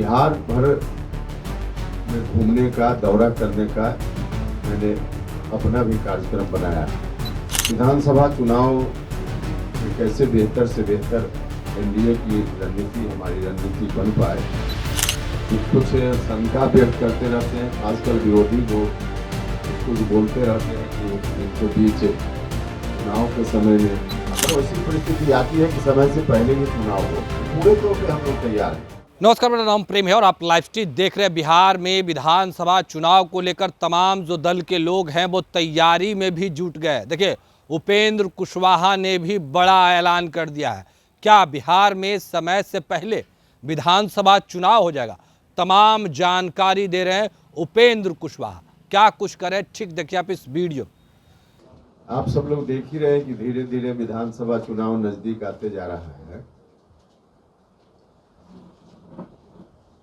बिहार भर में घूमने का, दौरा करने का मैंने अपना भी कार्यक्रम बनाया है। विधानसभा चुनाव में कैसे बेहतर से बेहतर एनडीए की रणनीति, हमारी रणनीति बन पाए, कुछ शंका व्यक्त करते रहते हैं। आजकल विरोधी लोग कुछ बोलते रहते हैं कि इनके बीच चुनाव के समय में अगर ऐसी परिस्थिति आती है कि समय से पहले ही चुनाव हो, पूरे तौर पर हम लोग तैयार हैं। नमस्कार, मेरा नाम प्रेम है और आप लाइव स्ट्रीट देख रहे हैं। बिहार में विधानसभा चुनाव को लेकर तमाम जो दल के लोग हैं वो तैयारी में भी जुट गए। देखिए, उपेंद्र कुशवाहा ने भी बड़ा ऐलान कर दिया है। क्या बिहार में समय से पहले विधानसभा चुनाव हो जाएगा? तमाम जानकारी दे रहे हैं उपेंद्र कुशवाहा। क्या कुछ करें, ठीक देखिए आप इस वीडियो। आप सब लोग देख ही रहे हैं कि धीरे धीरे विधानसभा चुनाव नजदीक आते जा रहा है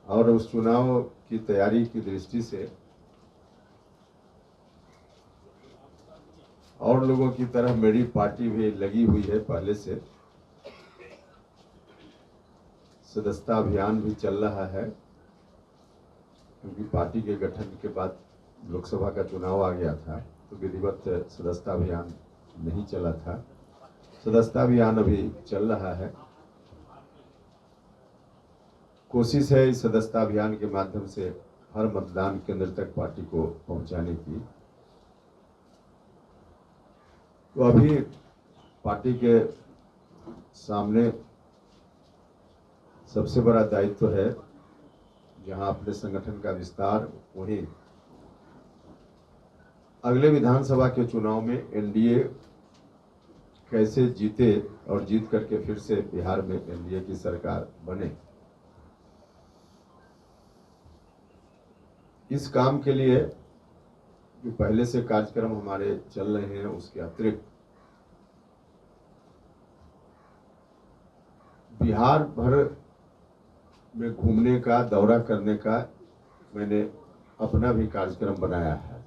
और उस चुनाव की तैयारी की दृष्टि से और लोगों की तरह मेरी पार्टी भी लगी हुई है। पहले से सदस्यता अभियान भी चल रहा है, क्योंकि पार्टी के गठन के बाद लोकसभा का चुनाव आ गया था तो विधिवत सदस्यता अभियान नहीं चला था। सदस्यता अभियान अभी चल रहा है। कोशिश है इस सदस्यता अभियान के माध्यम से हर मतदान केंद्र तक पार्टी को पहुंचाने की। तो अभी पार्टी के सामने सबसे बड़ा दायित्व है, जहां अपने संगठन का विस्तार, वहीं अगले विधानसभा के चुनाव में एनडीए कैसे जीते और जीत करके फिर से बिहार में एनडीए की सरकार बने। इस काम के लिए जो पहले से कार्यक्रम हमारे चल रहे हैं, उसके अतिरिक्त बिहार भर में घूमने का, दौरा करने का मैंने अपना भी कार्यक्रम बनाया है।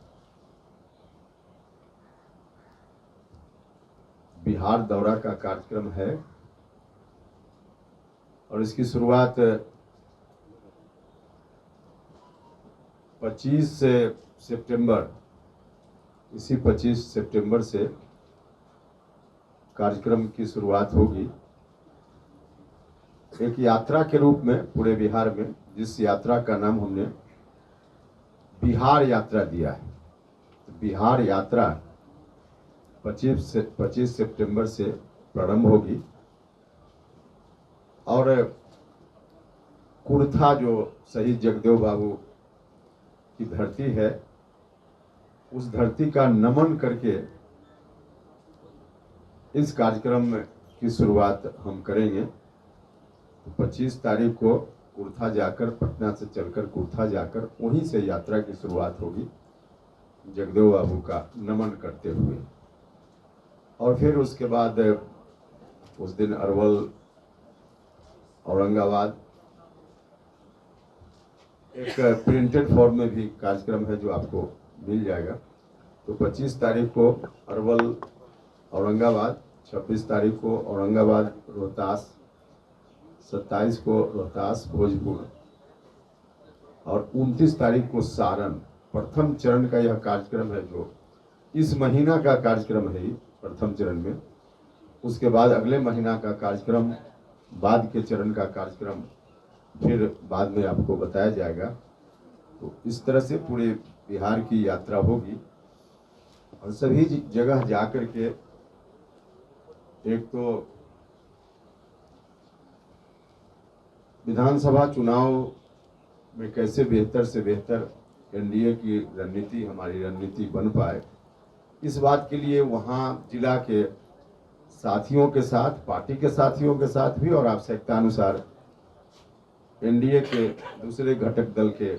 बिहार दौरा का कार्यक्रम है और इसकी शुरुआत 25 सितंबर, इसी 25 सितंबर से कार्यक्रम की शुरुआत होगी। एक यात्रा के रूप में पूरे बिहार में, जिस यात्रा का नाम हमने बिहार यात्रा दिया है। तो बिहार यात्रा 25 सितंबर से प्रारंभ होगी और कुर्था, जो शहीद जगदेव बाबू की धरती है, उस धरती का नमन करके इस कार्यक्रम की शुरुआत हम करेंगे। तो 25 तारीख को कुर्था जाकर, पटना से चलकर कुर्था जाकर वहीं से यात्रा की शुरुआत होगी, जगदेव बाबू का नमन करते हुए। और फिर उसके बाद उस दिन अरवल, औरंगाबाद, एक प्रिंटेड फॉर्म में भी कार्यक्रम है जो आपको मिल जाएगा। तो 25 तारीख को अरवल, औरंगाबाद, 26 तारीख को औरंगाबाद रोहतास, 27 को रोहतास भोजपुर और 29 तारीख को सारण। प्रथम चरण का यह कार्यक्रम है, जो इस महीना का कार्यक्रम है प्रथम चरण में। उसके बाद अगले महीना का कार्यक्रम, बाद के चरण का कार्यक्रम फिर बाद में आपको बताया जाएगा। तो इस तरह से पूरे बिहार की यात्रा होगी और सभी जगह जाकर के एक तो विधानसभा चुनाव में कैसे बेहतर से बेहतर एनडीए की रणनीति, हमारी रणनीति बन पाए, इस बात के लिए वहाँ जिला के साथियों के साथ, पार्टी के साथियों के साथ भी और आवश्यकता अनुसार एनडीए के दूसरे घटक दल के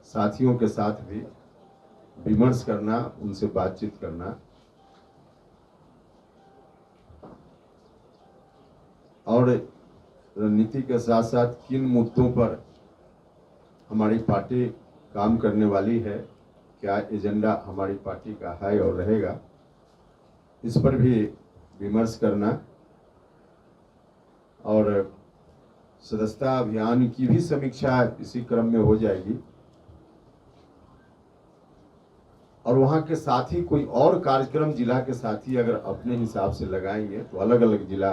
साथियों के साथ भी विमर्श करना, उनसे बातचीत करना और रणनीति के साथ साथ किन मुद्दों पर हमारी पार्टी काम करने वाली है, क्या एजेंडा हमारी पार्टी का है और रहेगा, इस पर भी विमर्श करना और सदस्यता अभियान की भी समीक्षा इसी क्रम में हो जाएगी। और वहाँ के साथी कोई और कार्यक्रम जिला के साथी अगर अपने हिसाब से लगाएंगे तो अलग अलग जिला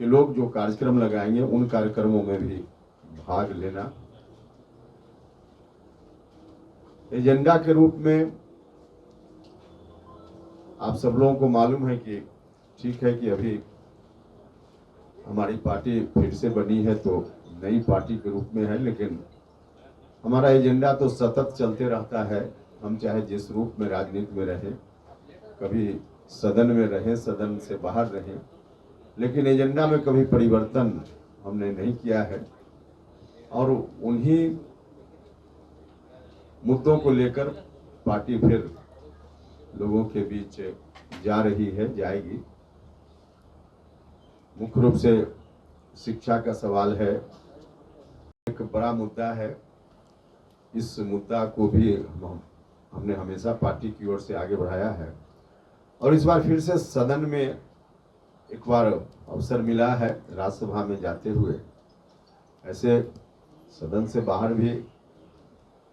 के लोग जो कार्यक्रम लगाएंगे उन कार्यक्रमों में भी भाग लेना। एजेंडा के रूप में आप सब लोगों को मालूम है कि ठीक है कि अभी हमारी पार्टी फिर से बनी है तो नई पार्टी के रूप में है, लेकिन हमारा एजेंडा तो सतत चलते रहता है। हम चाहे जिस रूप में राजनीति में रहें, कभी सदन में रहें, सदन से बाहर रहें, लेकिन एजेंडा में कभी परिवर्तन हमने नहीं किया है। और उन्हीं मुद्दों को लेकर पार्टी फिर लोगों के बीच जा रही है, जाएगी। मुख्य रूप से शिक्षा का सवाल है, एक बड़ा मुद्दा है। इस मुद्दा को भी हमने हमेशा पार्टी की ओर से आगे बढ़ाया है और इस बार फिर से सदन में एक बार अवसर मिला है राज्यसभा में जाते हुए। ऐसे सदन से बाहर भी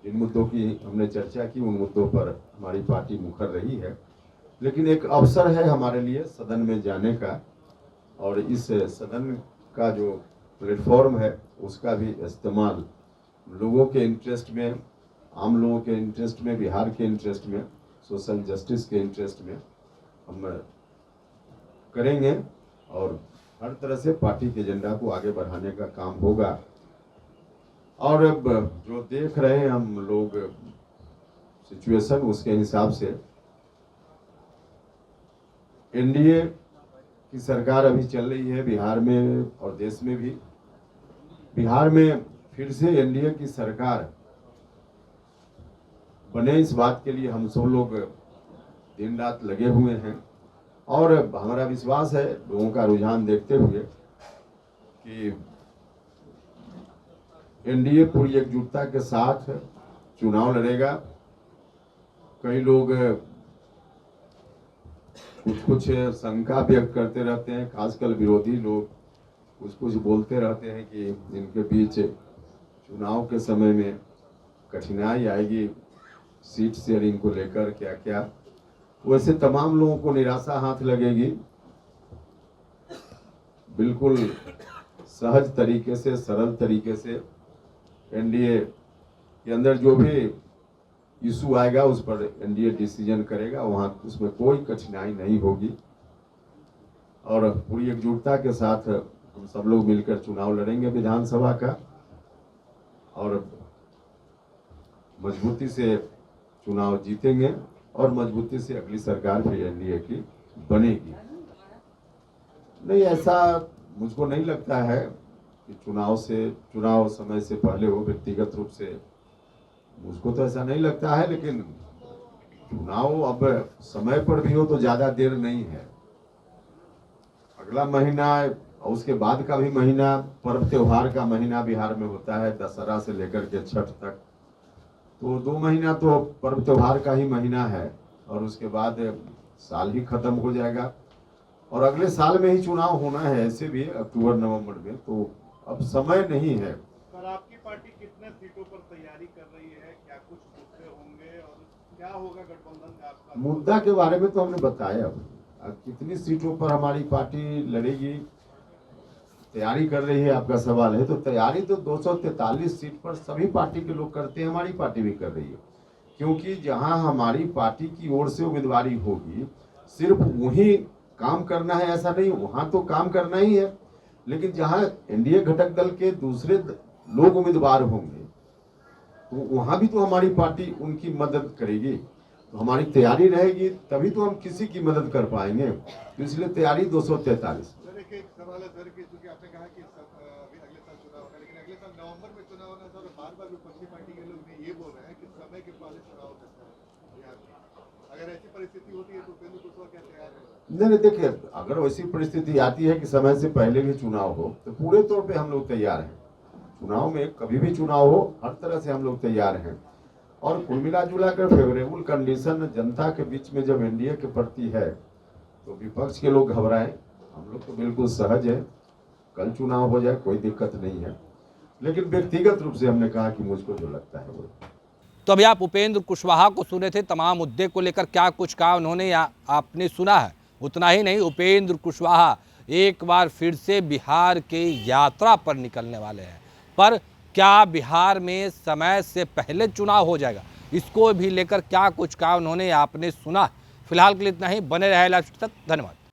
जिन मुद्दों की हमने चर्चा की उन मुद्दों पर हमारी पार्टी मुखर रही है, लेकिन एक अवसर है हमारे लिए सदन में जाने का और इस सदन का जो प्लेटफॉर्म है उसका भी इस्तेमाल लोगों के इंटरेस्ट में, आम लोगों के इंटरेस्ट में, बिहार के इंटरेस्ट में, सोशल जस्टिस के इंटरेस्ट में हम करेंगे और हर तरह से पार्टी के एजेंडा को आगे बढ़ाने का काम होगा। और अब जो देख रहे हैं हम लोग सिचुएशन, उसके हिसाब से एनडीए की सरकार अभी चल रही है बिहार में और देश में भी। बिहार में फिर से एनडीए की सरकार बने, इस बात के लिए हम सब लोग दिन रात लगे हुए हैं और हमारा विश्वास है लोगों का रुझान देखते हुए कि एनडीए पूरी एकजुटता के साथ चुनाव लड़ेगा। कई लोग कुछ शंका व्यक्त करते रहते हैं, खासकर विरोधी लोग कुछ बोलते रहते हैं कि इनके बीच चुनाव के समय में कठिनाई आएगी सीट शेयरिंग को लेकर, क्या क्या। वैसे तमाम लोगों को निराशा हाथ लगेगी। बिल्कुल सहज तरीके से, सरल तरीके से एनडीए के अंदर जो भी इशू आएगा उस पर एनडीए डिसीजन करेगा, वहां उसमें कोई कठिनाई नहीं होगी और पूरी एकजुटता के साथ हम सब लोग मिलकर चुनाव लड़ेंगे विधानसभा का और मजबूती से चुनाव जीतेंगे और मजबूती से अगली सरकार फिर एनडीए की बनेगी। नहीं, ऐसा मुझको नहीं लगता है कि चुनाव समय से पहले हो। व्यक्तिगत रूप से मुझको तो ऐसा नहीं लगता है, लेकिन चुनाव अब समय पर भी हो तो ज्यादा देर नहीं है। अगला महीना और उसके बाद का भी महीना पर्व त्योहार का महीना बिहार में होता है, दशहरा से लेकर के छठ तक। तो 2 महीना तो पर्व त्योहार का ही महीना है और उसके बाद साल ही खत्म हो जाएगा और अगले साल में ही चुनाव होना है, ऐसे भी अक्टूबर नवंबर में। तो अब समय नहीं है। सर, आपकी पार्टी कितने सीटों पर तैयारी कर रही है? क्या कुछ मुद्दे होंगे और क्या होगा गठबंधन का आपका? मुद्दा के बारे में तो हमने बताया। अब कितनी सीटों पर हमारी पार्टी लड़ेगी, तैयारी कर रही है, आपका सवाल है। तो तैयारी तो 243 सीट पर सभी पार्टी के लोग करते हैं, हमारी पार्टी भी कर रही है। क्योंकि जहां हमारी पार्टी की ओर से उम्मीदवारी होगी सिर्फ वही काम करना है ऐसा नहीं, वहां तो काम करना ही है, लेकिन जहां एनडीए घटक दल के दूसरे लोग उम्मीदवार होंगे तो वहां भी तो हमारी पार्टी उनकी मदद करेगी। तो हमारी तैयारी रहेगी तभी तो हम किसी की मदद कर पाएंगे। तो इसलिए तैयारी 243। सर, एक सवाल है सर कि चूंकि आपने कहा कि अभी अगले साल चुनाव होगा, लेकिन अगले साल नवंबर में चुनाव होना था और बार-बार विपक्षी पार्टी के लोग ये बोल रहे हैं कि समय के पहले चुनाव हो सकता है। अगर ऐसी परिस्थिति होती है तो उपेंद्र कुशवाहा क्या तैयार है? नहीं, देखिए, अगर वैसी परिस्थिति आती है कि समय से पहले भी चुनाव हो तो पूरे तौर पे हम लोग तैयार हैं। चुनाव में कभी भी चुनाव हो, हर तरह से हम लोग तैयार हैं। और कुल मिला जुला कर फेवरेबल कंडीशन जनता के बीच में जब एनडीए के प्रति है तो विपक्ष के लोग घबराए, हम लोग तो बिल्कुल सहज है। कल चुनाव हो जाए, कोई दिक्कत नहीं है, लेकिन व्यक्तिगत रूप से हमने कहा कि मुझको जो लगता है वो। तो अभी आप उपेंद्र कुशवाहा को सुने थे, तमाम मुद्दे को लेकर क्या कुछ कहा उन्होंने आपने सुना है। उतना ही नहीं, उपेंद्र कुशवाहा एक बार फिर से बिहार की यात्रा पर निकलने वाले हैं, पर क्या बिहार में समय से पहले चुनाव हो जाएगा, इसको भी लेकर क्या कुछ कहा उन्होंने आपने सुना। फिलहाल के लिए इतना ही। बने रहे लाइव तक। धन्यवाद।